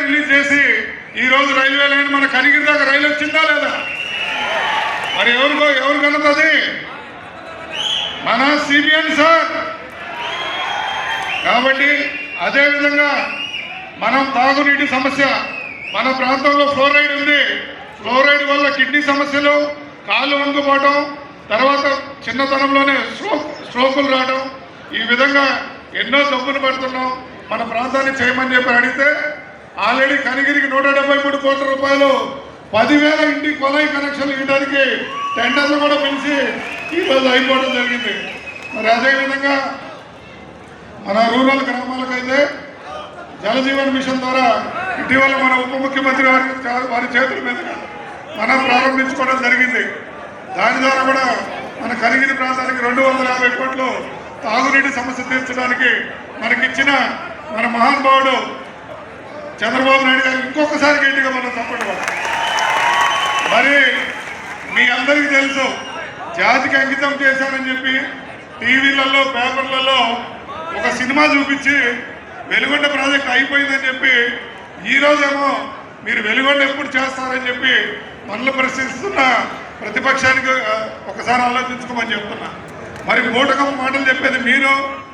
Release చేసి ఈరోజు railway line మన కనిగిరి దాకా రైలు వచ్చిందా లేదా? మరి ఎవరు కనుతుంది? మన సిబిఎన్ సార్. కాబట్టి అదేవిధంగా మనం తాగునీటి సమస్య, మన ప్రాంతంలో ఫ్లోరైడ్ ఉంది. ఫ్లోరైడ్ వల్ల కిడ్నీ సమస్యలు, కాళ్ళు వంగిపోవడం, తర్వాత చిన్నతనంలోనే స్ట్రోకులు రావడం, ఈ విధంగా ఎన్నో జబ్బులు పడుతున్నాం. మన ప్రాంతాన్ని చేయమని చెప్పి అడిగితే ఆల్రెడీ కనిగిరికి 173 కోట్ల రూపాయలు 10,000 ఇంటికి కొలాయి కనెక్షన్లు ఇవ్వడానికి టెండర్లు కూడా పిలిచి ఈరోజు అయిపోవడం జరిగింది. మరి అదేవిధంగా మన రూరల్ గ్రామాలకైతే జలజీవన్ మిషన్ ద్వారా ఇటీవల మన ఉప ముఖ్యమంత్రి వారి చేతుల మీదుగా మనం ప్రారంభించుకోవడం జరిగింది. దాని ద్వారా కూడా మన కనిగిరి ప్రాంతానికి 250 కోట్లు తాగునీటి సమస్య తీర్చడానికి మనకిచ్చిన మన మహానుభావుడు చంద్రబాబు నాయుడు గారు ఇంకొకసారి గట్టిగా మనం తప్పడం. మరి మీ అందరికీ తెలుసు, జాతికి అంకితం చేశానని చెప్పి టీవీలలో పేపర్లలో ఒక సినిమా చూపించి వెలుగొండ ప్రాజెక్ట్ అయిపోయిందని చెప్పి ఈరోజేమో మీరు వెలుగొండ ఎప్పుడు చేస్తారని చెప్పి మనల్ని ప్రశ్నిస్తున్న ప్రతిపక్షానికి ఒకసారి ఆలోచించుకోమని చెప్తున్నా. మరి మూటకం మాటలు చెప్పేది మీరు,